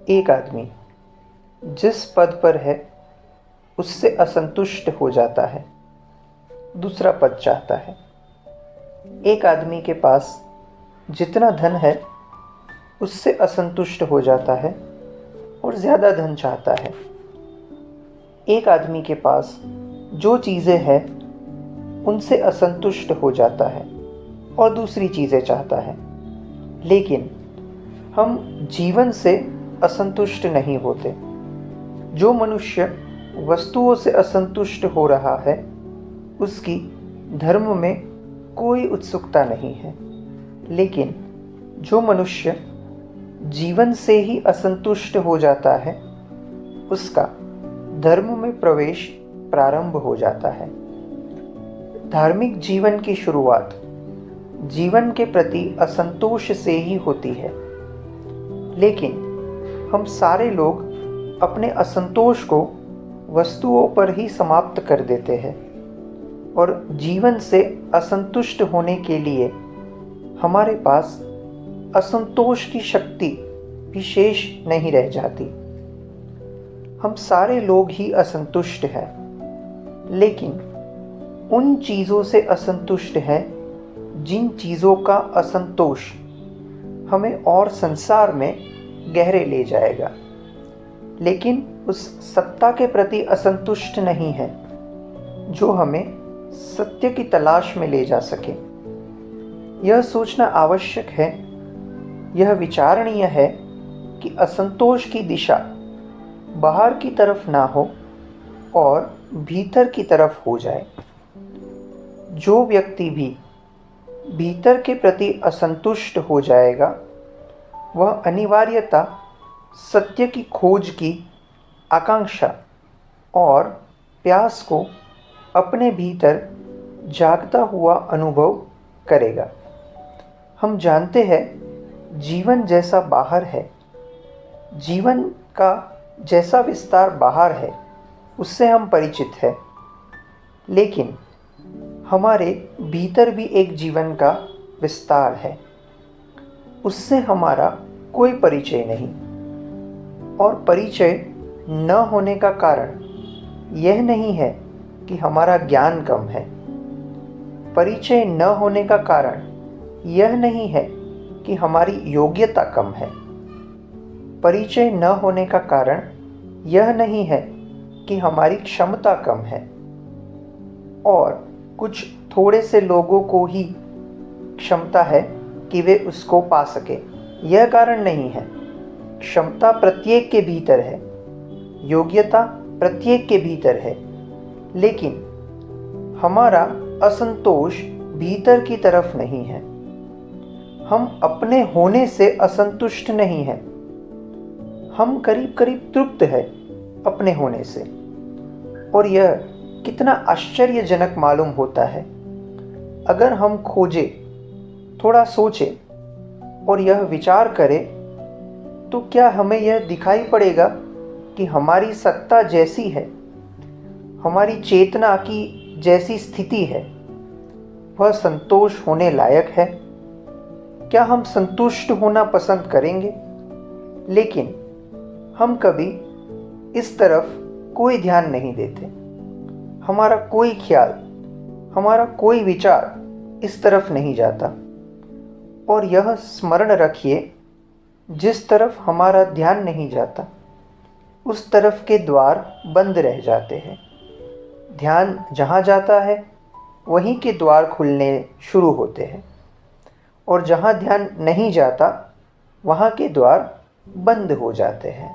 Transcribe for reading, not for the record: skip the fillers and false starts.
एक आदमी जिस पद पर है उससे असंतुष्ट हो जाता है, दूसरा पद चाहता है। एक आदमी के पास जितना धन है उससे असंतुष्ट हो जाता है और ज़्यादा धन चाहता है। एक आदमी के पास जो चीज़ें हैं उनसे असंतुष्ट हो जाता है और दूसरी चीज़ें चाहता है। लेकिन हम जीवन से असंतुष्ट नहीं होते। जो मनुष्य वस्तुओं से असंतुष्ट हो रहा है उसकी धर्म में कोई उत्सुकता नहीं है। लेकिन जो मनुष्य जीवन से ही असंतुष्ट हो जाता है उसका धर्म में प्रवेश प्रारंभ हो जाता है। धार्मिक जीवन की शुरुआत जीवन के प्रति असंतोष से ही होती है। लेकिन हम सारे लोग अपने असंतोष को वस्तुओं पर ही समाप्त कर देते हैं और जीवन से असंतुष्ट होने के लिए हमारे पास असंतोष की शक्ति विशेष नहीं रह जाती। हम सारे लोग ही असंतुष्ट हैं, लेकिन उन चीज़ों से असंतुष्ट हैं जिन चीज़ों का असंतोष हमें और संसार में गहरे ले जाएगा। लेकिन उस सत्ता के प्रति असंतुष्ट नहीं है जो हमें सत्य की तलाश में ले जा सके। यह सोचना आवश्यक है, यह विचारणीय है कि असंतोष की दिशा बाहर की तरफ ना हो और भीतर की तरफ हो जाए। जो व्यक्ति भी भीतर के प्रति असंतुष्ट हो जाएगा वह अनिवार्यता सत्य की खोज की आकांक्षा और प्यास को अपने भीतर जागता हुआ अनुभव करेगा। हम जानते हैं जीवन जैसा बाहर है, जीवन का जैसा विस्तार बाहर है उससे हम परिचित हैं। लेकिन हमारे भीतर भी एक जीवन का विस्तार है, उससे हमारा कोई परिचय नहीं। और परिचय न होने का कारण यह नहीं है कि हमारा ज्ञान कम है। परिचय न होने का कारण यह नहीं है कि हमारी योग्यता कम है। परिचय न होने का कारण यह नहीं है कि हमारी क्षमता कम है और कुछ थोड़े से लोगों को ही क्षमता है कि वे उसको पा सके, यह कारण नहीं है। क्षमता प्रत्येक के भीतर है, योग्यता प्रत्येक के भीतर है, लेकिन हमारा असंतोष भीतर की तरफ नहीं है। हम अपने होने से असंतुष्ट नहीं हैं, हम करीब करीब तृप्त है अपने होने से। और यह कितना आश्चर्यजनक मालूम होता है अगर हम खोजें, थोड़ा सोचें और यह विचार करें तो क्या हमें यह दिखाई पड़ेगा कि हमारी सत्ता जैसी है, हमारी चेतना की जैसी स्थिति है, वह संतोष होने लायक है? क्या हम संतुष्ट होना पसंद करेंगे? लेकिन हम कभी इस तरफ कोई ध्यान नहीं देते। हमारा कोई ख्याल, हमारा कोई विचार इस तरफ नहीं जाता। और यह स्मरण रखिए, जिस तरफ हमारा ध्यान नहीं जाता उस तरफ के द्वार बंद रह जाते हैं। ध्यान जहाँ जाता है वहीं के द्वार खुलने शुरू होते हैं और जहाँ ध्यान नहीं जाता वहाँ के द्वार बंद हो जाते हैं।